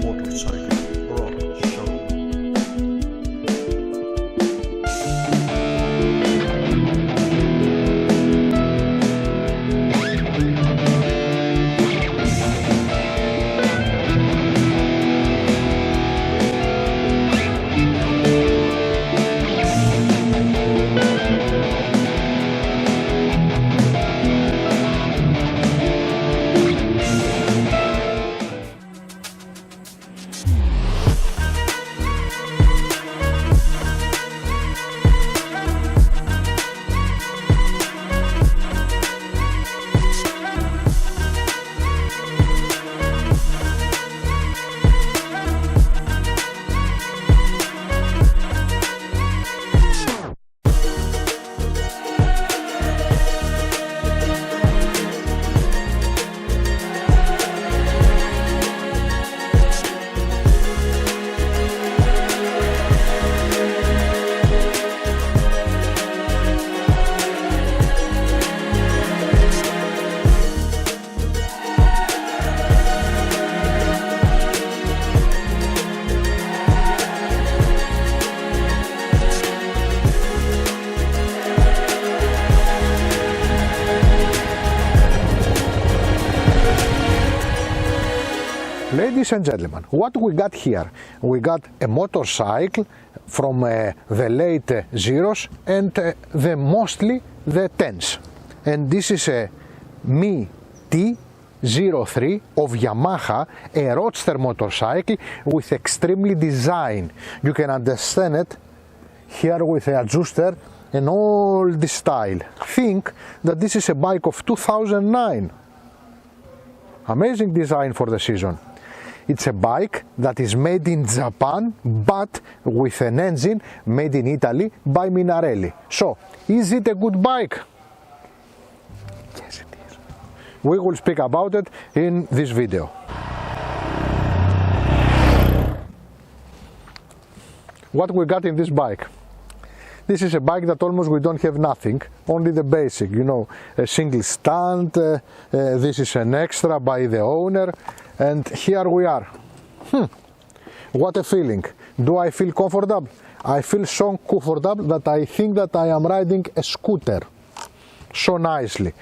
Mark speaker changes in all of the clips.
Speaker 1: Motorcycle Rock Show.
Speaker 2: Ladies and gentlemen, what we got here? We got a motorcycle from the late zeros and mostly the tens. And this is a Mi T03 of Yamaha, a roadster motorcycle with extremely design. You can understand it here with the adjuster and all this style. Think that this is a bike of 2009. Amazing design for the season. It's a bike that is made in Japan, but with an engine made in Italy by Minarelli. So, is it a good bike? Yes, it is. We will speak about it in this video. What we got in this bike? This is a bike that almost we don't have nothing, only the basic, you know, a single stand, this is an extra by the owner, and here we are. What a feeling. Do I feel comfortable? I feel so comfortable that I think that I am riding a scooter, so nicely.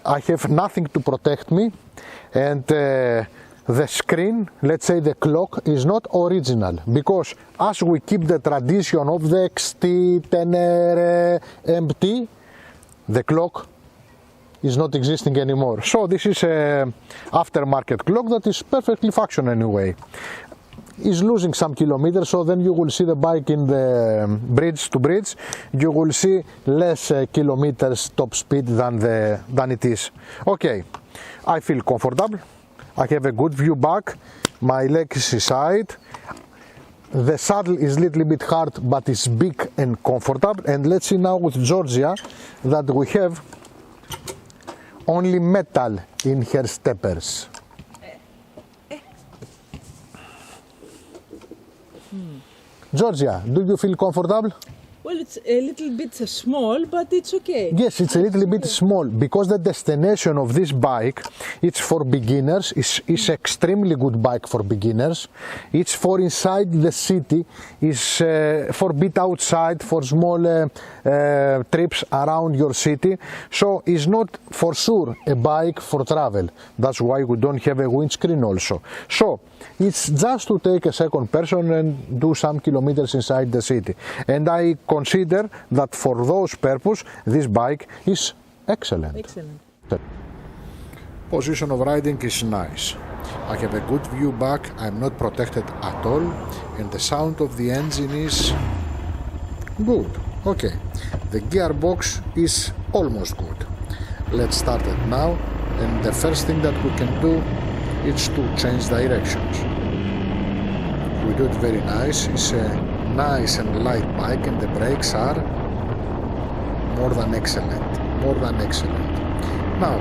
Speaker 2: I have nothing to protect me, and the screen, let's say the clock, is not original, because as we keep the tradition of the XT, Tenere, MT, the clock is not existing anymore. So this is a aftermarket clock that is perfectly functional anyway. Is losing some kilometers, so then you will see the bike in the bridge to bridge, you will see less kilometers top speed than it is. Okay, I feel comfortable. I have a good view back, my legs is side, the saddle is a little bit hard but it's big and comfortable. And let's see now with Georgia that we have only metal in her steppers. Georgia, do you feel comfortable?
Speaker 3: Well, it's a little bit small, but it's okay.
Speaker 2: Yes, it's a little bit small, because the destination of this bike, it's for beginners, it's extremely good bike for beginners. It's for inside the city, it's for bit outside, for small trips around your city. So it's not for sure a bike for travel. That's why we don't have a windscreen also. So it's just to take a second person and do some kilometers inside the city. And I consider that for those purposes, this bike is excellent.
Speaker 3: Excellent.
Speaker 2: Position of riding is nice. I have a good view back, I'm not protected at all, and the sound of the engine is good. Okay, the gearbox is almost good. Let's start it now, and the first thing that we can do is to change directions. We do it very nice. It's a nice and light bike, and the brakes are more than excellent. More than excellent. Now,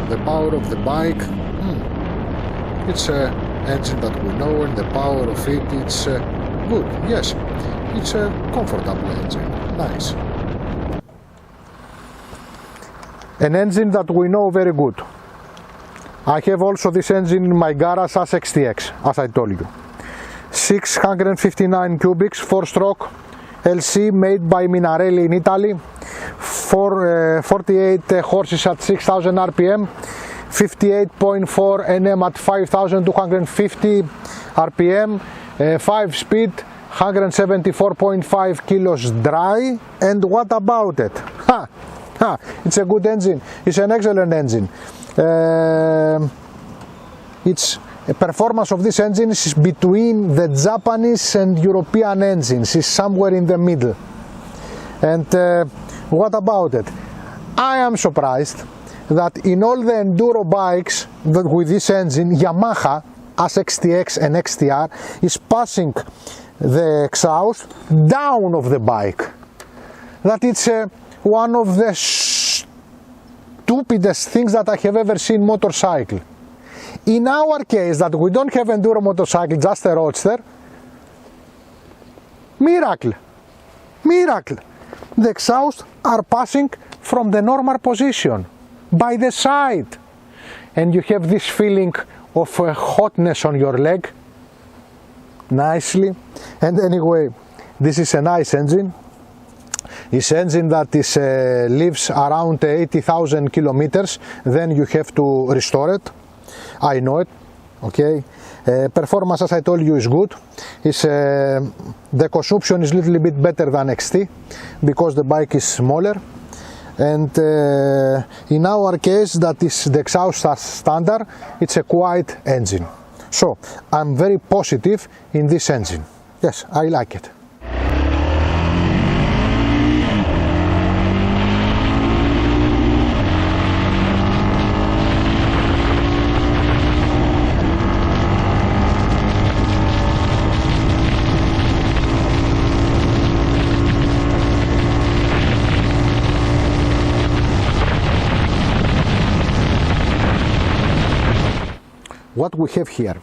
Speaker 2: the power of the bike, it's an engine that we know, and the power of it, it's good. Yes, it's a comfortable engine. Nice. An engine that we know very good. I have also this engine in my garage as XTX, as I told you. 659 cubics, 4-stroke LC made by Minarelli in Italy. 48 horses at 6000 RPM, 58.4 Nm at 5250 RPM, 5-speed, 174.5 kilos dry. And what about it? It's a good engine, it's an excellent engine. Its performance of this engine is between the Japanese and European engines, is somewhere in the middle. And what about it? I am surprised that in all the enduro bikes that with this engine, Yamaha as XTX and XTR is passing the exhaust down of the bike. That it's one of the stupidest things that I have ever seen motorcycle. In our case, that we don't have enduro motorcycle, just a roadster, miracle, miracle. The exhausts are passing from the normal position, by the side. And you have this feeling of hotness on your leg, nicely. And anyway, this is a nice engine. It's an engine that is, lives around 80,000 kilometers, then you have to restore it. I know it, okay. Performance, as I told you, is good. It's, the consumption is a little bit better than XT because the bike is smaller. And in our case, that is the exhaust as standard, it's a quiet engine. So I'm very positive in this engine. Yes, I like it. What we have here,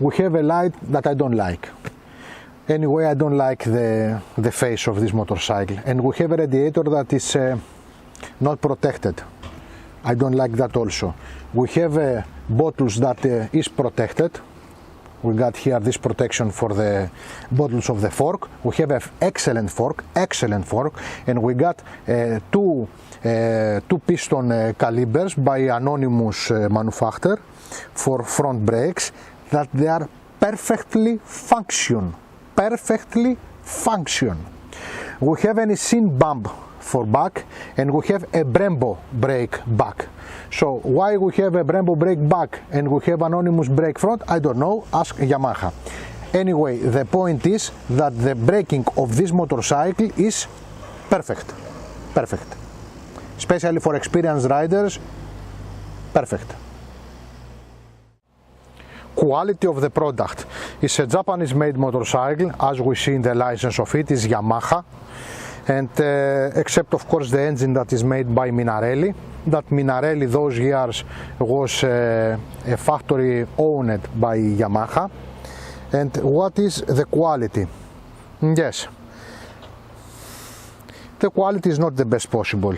Speaker 2: we have a light that I don't like. Anyway, I don't like the face of this motorcycle, and we have a radiator that is not protected. I don't like that also. We have bottles that is protected. We got here this protection for the bottles of the fork. We have an excellent fork, and we got two piston calibers by anonymous manufacturer for front brakes that they are perfectly function. We have an Esin bump for back, and we have a Brembo brake back. So why we have a Brembo brake back and we have anonymous brake front, I don't know, ask Yamaha. Anyway, the point is that the braking of this motorcycle is perfect. Especially for experienced riders, perfect. Quality of the product is a Japanese made motorcycle, as we see in the license of it is Yamaha, and except of course the engine that is made by Minarelli. That Minarelli those years was a factory owned by Yamaha. And what is the quality? Yes, the quality is not the best possible.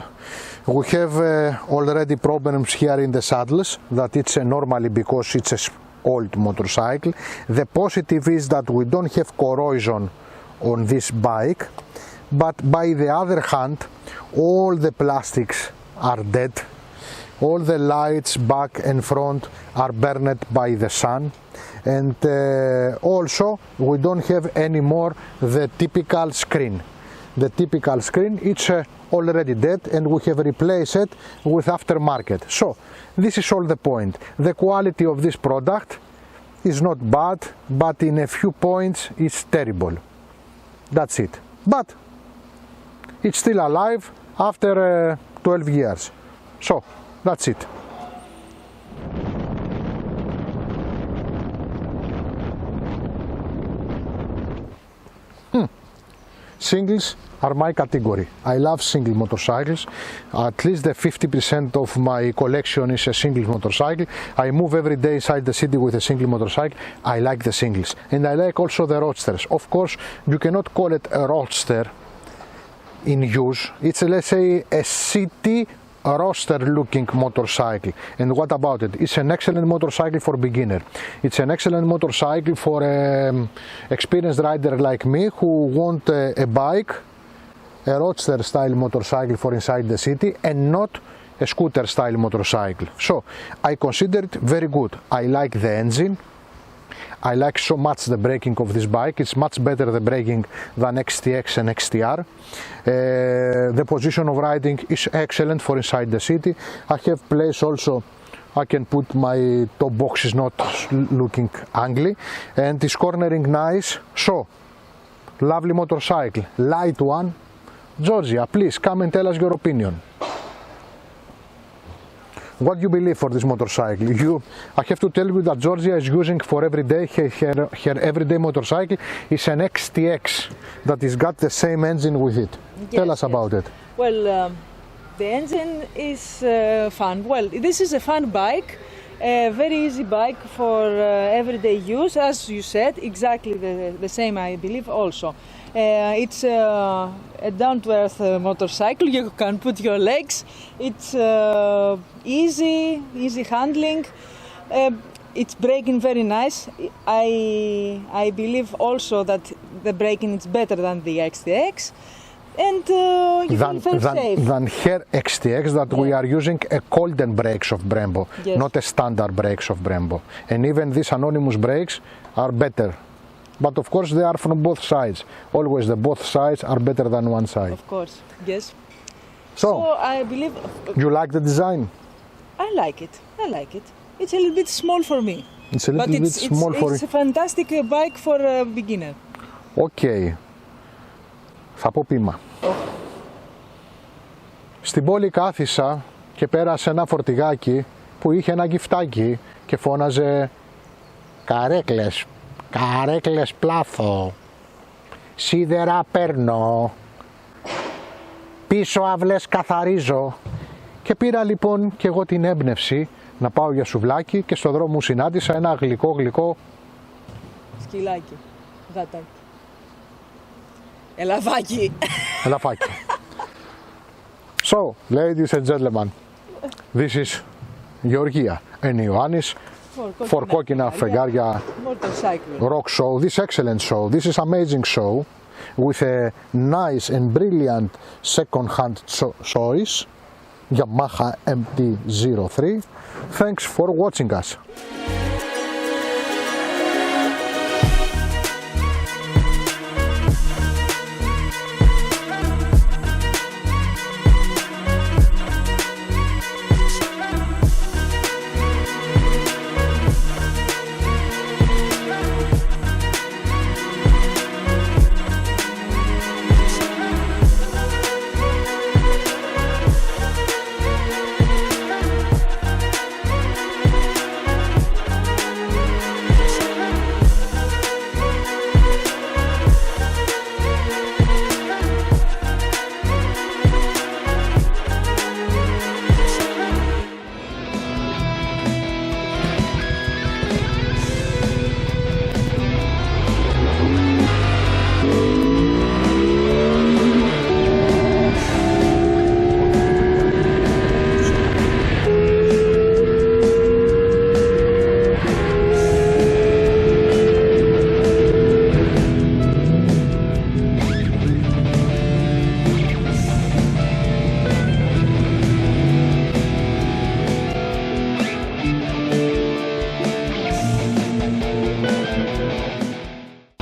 Speaker 2: We have already problems here in the saddles, that it's normally because it's a old motorcycle. The positive is that we don't have corrosion on this bike, but by the other hand, all the plastics are dead. All the lights back and front are burned by the sun, and also we don't have anymore the typical screen. The typical screen, it's already dead, and we have replaced it with aftermarket. So this is all the point. The quality of this product is not bad, but in a few points it's terrible. That's it. But it's still alive after 12 years. So that's it. Singles are my category. I love single motorcycles. At least the 50% of my collection is a single motorcycle. I move every day inside the city with a single motorcycle. I like the singles, and I like also the roadsters. Of course, you cannot call it a roadster in use. It's, let's say, a city roster-looking motorcycle. And what about it? It's an excellent motorcycle for beginner. It's an excellent motorcycle for experienced rider like me who want a bike, a roadster style motorcycle for inside the city, and not a scooter style motorcycle. So I consider it very good. I like the engine. I like so much the braking of this bike. It's much better the braking than XTX and XTR. The position of riding is excellent for inside the city. I have place also I can put my top box is not looking ugly and it's cornering nice. So lovely motorcycle, light one. Georgia, please come and tell us your opinion. What do you believe for this motorcycle? I have to tell you that Georgia is using for every day, her everyday motorcycle is an XTX that has got the same engine with it.
Speaker 3: Yes,
Speaker 2: Tell us about it.
Speaker 3: Well, the engine is fun. Well, this is a fun bike, a very easy bike for everyday use, as you said, exactly the same I believe also. It's a down-to-earth motorcycle. You can put your legs. It's easy handling. It's braking very nice. I believe also that the braking is better than the XTX. And you feel very safe.
Speaker 2: Than her XTX that we are using a Colden brakes of Brembo,
Speaker 3: Yes.
Speaker 2: not a standard brakes of Brembo. And even these anonymous brakes are better. But of course they are from both sides. Always the both sides are better than one side.
Speaker 3: Of course, yes.
Speaker 2: So
Speaker 3: I believe
Speaker 2: you like the design?
Speaker 3: I like it. I like it. It's a little bit small for me.
Speaker 2: It's a little
Speaker 3: But
Speaker 2: bit small for
Speaker 3: it's a fantastic bike for a beginner.
Speaker 2: Okay. Θα πω πείμα. Στην πόλη κάθισα και πέρασε ένα φορτηγάκι που είχε ένα γυφτάκι και φώναζε «Καρέκλες, καρέκλες πλάθω, σίδερα παίρνω, πίσω αυλές καθαρίζω». Και πήρα λοιπόν και εγώ την έμπνευση να πάω για σουβλάκι και στο δρόμο μου συνάντησα ένα γλυκό
Speaker 3: Σκυλάκι. Γατάκι. Ελαφάκι.
Speaker 2: ελαφάκι. So, ladies and gentlemen, this is Georgia and Ioannis for κόκκινα φεγγάρια
Speaker 3: Motorcycle.
Speaker 2: rock show. This excellent show, this is amazing show with a nice and brilliant second-hand choice, Yamaha MT-03. Thanks for watching us.